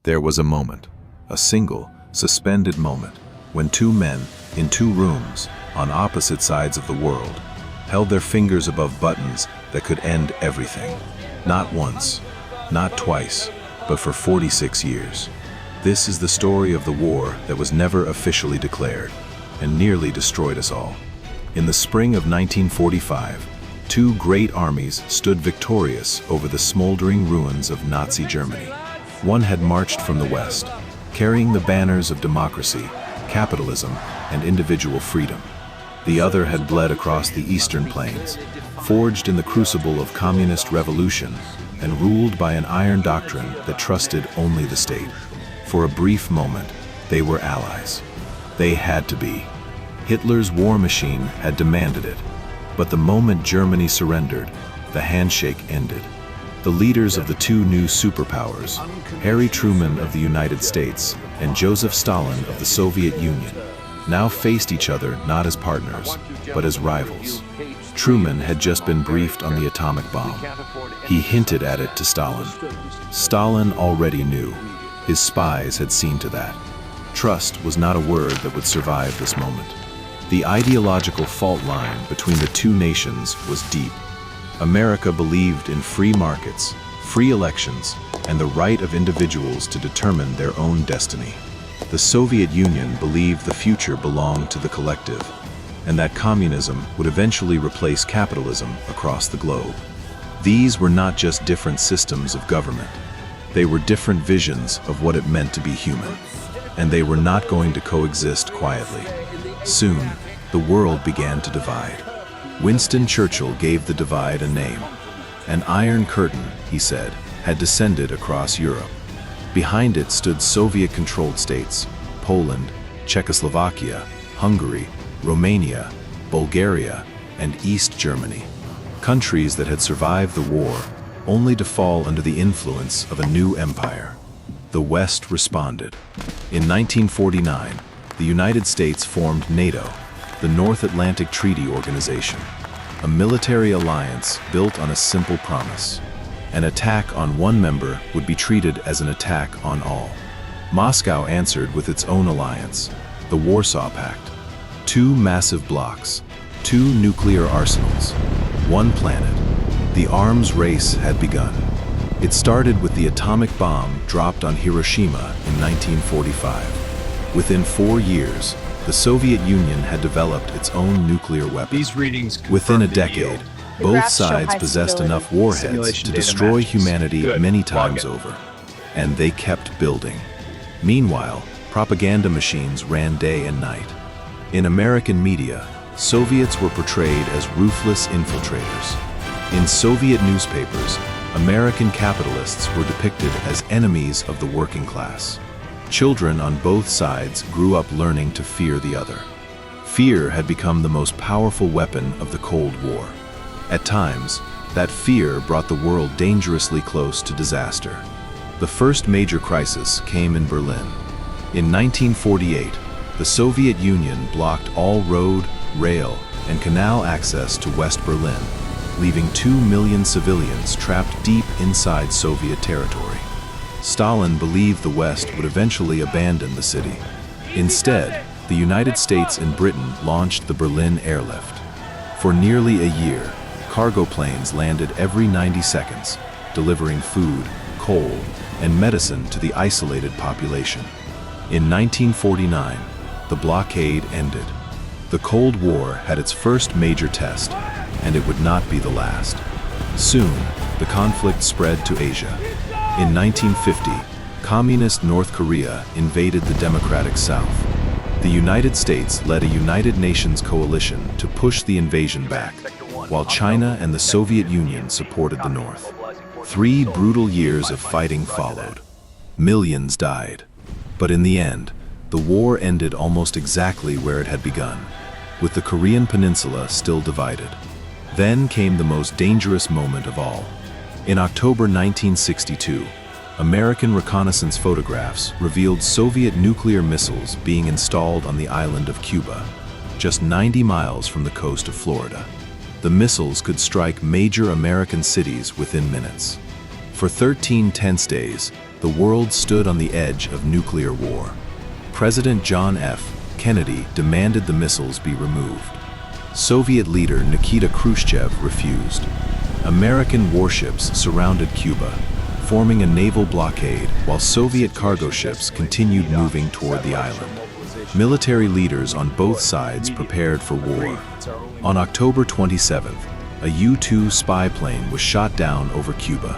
There was a moment, a single, suspended moment, when two men, in two rooms, on opposite sides of the world, held their fingers above buttons that could end everything. Not once, not twice, but for 46 years. This is the story of the war that was never officially declared and nearly destroyed us all. In the spring of 1945, two great armies stood victorious over the smoldering ruins of Nazi Germany. One had marched from the west, carrying the banners of democracy, capitalism, and individual freedom. The other had bled across the eastern plains, forged in the crucible of communist revolution, and ruled by an iron doctrine that trusted only the state. For a brief moment, they were allies. They had to be. Hitler's war machine had demanded it. But the moment Germany surrendered, the handshake ended. The leaders of the two new superpowers, Harry Truman of the United States and Joseph Stalin of the Soviet Union, now faced each other not as partners, but as rivals. Truman had just been briefed on the atomic bomb. He hinted at it to Stalin. Stalin already knew. His spies had seen to that. Trust was not a word that would survive this moment. The ideological fault line between the two nations was deep. America believed in free markets, free elections, and the right of individuals to determine their own destiny. The Soviet Union believed the future belonged to the collective, and that communism would eventually replace capitalism across the globe. These were not just different systems of government. They were different visions of what it meant to be human, and they were not going to coexist quietly. Soon, the world began to divide. Winston Churchill gave the divide a name. An iron curtain, he said, had descended across Europe. Behind it stood Soviet-controlled states, Poland, Czechoslovakia, Hungary, Romania, Bulgaria, and East Germany. Countries that had survived the war, only to fall under the influence of a new empire. The West responded. In 1949, the United States formed NATO, the North Atlantic Treaty Organization, a military alliance built on a simple promise. An attack on one member would be treated as an attack on all. Moscow answered with its own alliance, the Warsaw Pact. Two massive blocks, two nuclear arsenals, one planet. The arms race had begun. It started with the atomic bomb dropped on Hiroshima in 1945. Within 4 years, the Soviet Union had developed its own nuclear weapon. These readings Within a decade, both sides possessed enough warheads to destroy humanity many times over, and they kept building. Meanwhile, propaganda machines ran day and night. In American media, Soviets were portrayed as ruthless infiltrators. In Soviet newspapers, American capitalists were depicted as enemies of the working class. Children on both sides grew up learning to fear the other. Fear had become the most powerful weapon of the Cold War. At times, that fear brought the world dangerously close to disaster. The first major crisis came in Berlin. In 1948, the Soviet Union blocked all road, rail, and canal access to West Berlin, leaving 2 million civilians trapped deep inside Soviet territory. Stalin believed the West would eventually abandon the city. Instead, the United States and Britain launched the Berlin Airlift. For nearly a year, cargo planes landed every 90 seconds, delivering food, coal, and medicine to the isolated population. In 1949, the blockade ended. The Cold War had its first major test, and it would not be the last. Soon, the conflict spread to Asia. In 1950, communist North Korea invaded the democratic South. The United States led a United Nations coalition to push the invasion back, while China and the Soviet Union supported the North. 3 brutal years of fighting followed. Millions died. But in the end, the war ended almost exactly where it had begun, with the Korean peninsula still divided. Then came the most dangerous moment of all. In October 1962, American reconnaissance photographs revealed Soviet nuclear missiles being installed on the island of Cuba, just 90 miles from the coast of Florida. The missiles could strike major American cities within minutes. For 13 tense days, the world stood on the edge of nuclear war. President John F. Kennedy demanded the missiles be removed. Soviet leader Nikita Khrushchev refused. American warships surrounded Cuba, forming a naval blockade while Soviet cargo ships continued moving toward the island. Military leaders on both sides prepared for war. On October 27th, a U-2 spy plane was shot down over Cuba.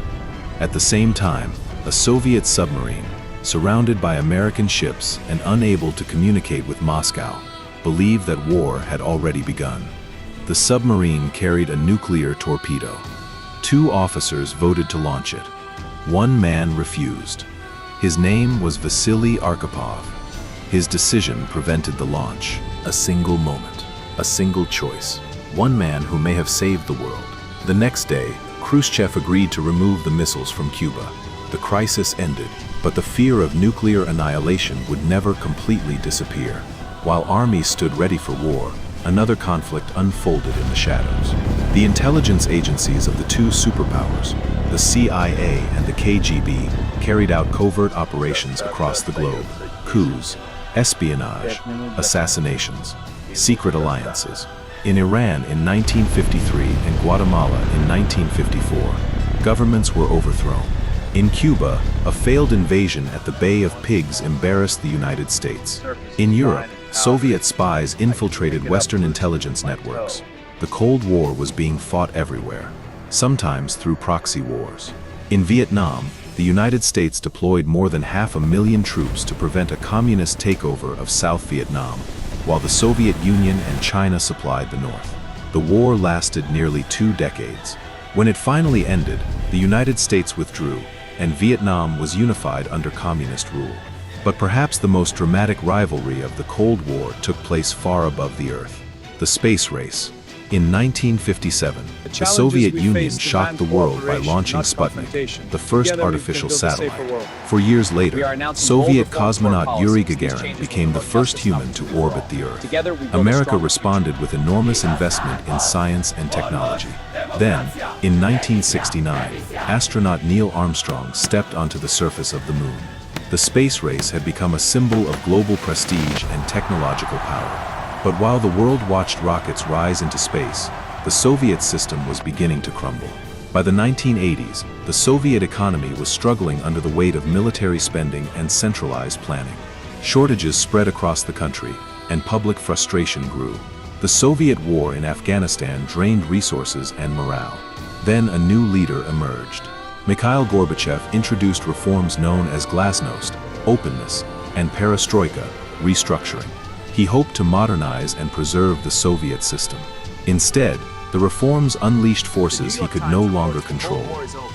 At the same time, a Soviet submarine, surrounded by American ships and unable to communicate with Moscow, believed that war had already begun. The submarine carried a nuclear torpedo. 2 officers voted to launch it. 1 man refused. His name was Vasily Arkhipov. His decision prevented the launch. A single moment, a single choice. 1 man who may have saved the world. The next day, Khrushchev agreed to remove the missiles from Cuba. The crisis ended, but the fear of nuclear annihilation would never completely disappear. While armies stood ready for war, another conflict unfolded in the shadows. The intelligence agencies of the 2 superpowers, the CIA and the KGB, carried out covert operations across the globe. Coups, espionage, assassinations, secret alliances. In Iran in 1953 and Guatemala in 1954, governments were overthrown. In Cuba, a failed invasion at the Bay of Pigs embarrassed the United States. In Europe, Soviet spies infiltrated Western intelligence networks. The Cold War was being fought everywhere, sometimes through proxy wars. In Vietnam, the United States deployed more than 500,000 troops to prevent a communist takeover of South Vietnam, while the Soviet Union and China supplied the North. The war lasted nearly 2 decades. When it finally ended, the United States withdrew, and Vietnam was unified under communist rule. But perhaps the most dramatic rivalry of the Cold War took place far above the Earth: the space race. In 1957, the Soviet Union shocked the world by launching Sputnik, the first artificial satellite. 4 years later, Soviet cosmonaut Yuri Gagarin became the first human to orbit the Earth. America responded with enormous investment in science and technology. Then, in 1969, astronaut Neil Armstrong stepped onto the surface of the Moon. The space race had become a symbol of global prestige and technological power. But while the world watched rockets rise into space, the Soviet system was beginning to crumble. By the 1980s, the Soviet economy was struggling under the weight of military spending and centralized planning. Shortages spread across the country, and public frustration grew. The Soviet war in Afghanistan drained resources and morale. Then a new leader emerged. Mikhail Gorbachev introduced reforms known as glasnost, openness, and perestroika, restructuring. He hoped to modernize and preserve the Soviet system. Instead, the reforms unleashed forces he could no longer control.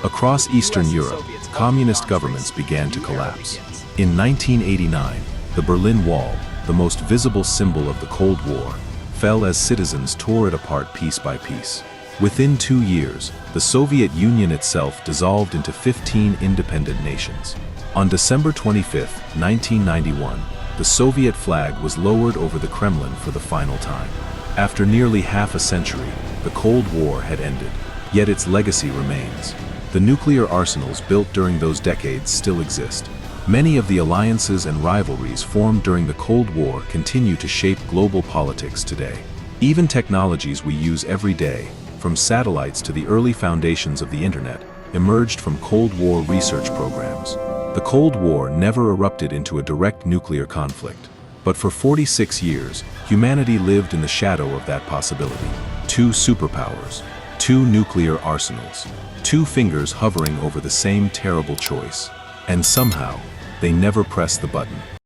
Across Eastern Europe, communist governments began to collapse. In 1989, the Berlin Wall, the most visible symbol of the Cold War, fell as citizens tore it apart piece by piece. Within 2 years, the Soviet Union itself dissolved into 15 independent nations. On December 25, 1991, the Soviet flag was lowered over the Kremlin for the final time. After nearly half a century, the Cold War had ended, yet its legacy remains. The nuclear arsenals built during those decades still exist. Many of the alliances and rivalries formed during the Cold War continue to shape global politics today. Even technologies we use every day, from satellites to the early foundations of the Internet, emerged from Cold War research programs. The Cold War never erupted into a direct nuclear conflict, but for 46 years, humanity lived in the shadow of that possibility. 2 superpowers, 2 nuclear arsenals, 2 fingers hovering over the same terrible choice, and somehow, they never pressed the button.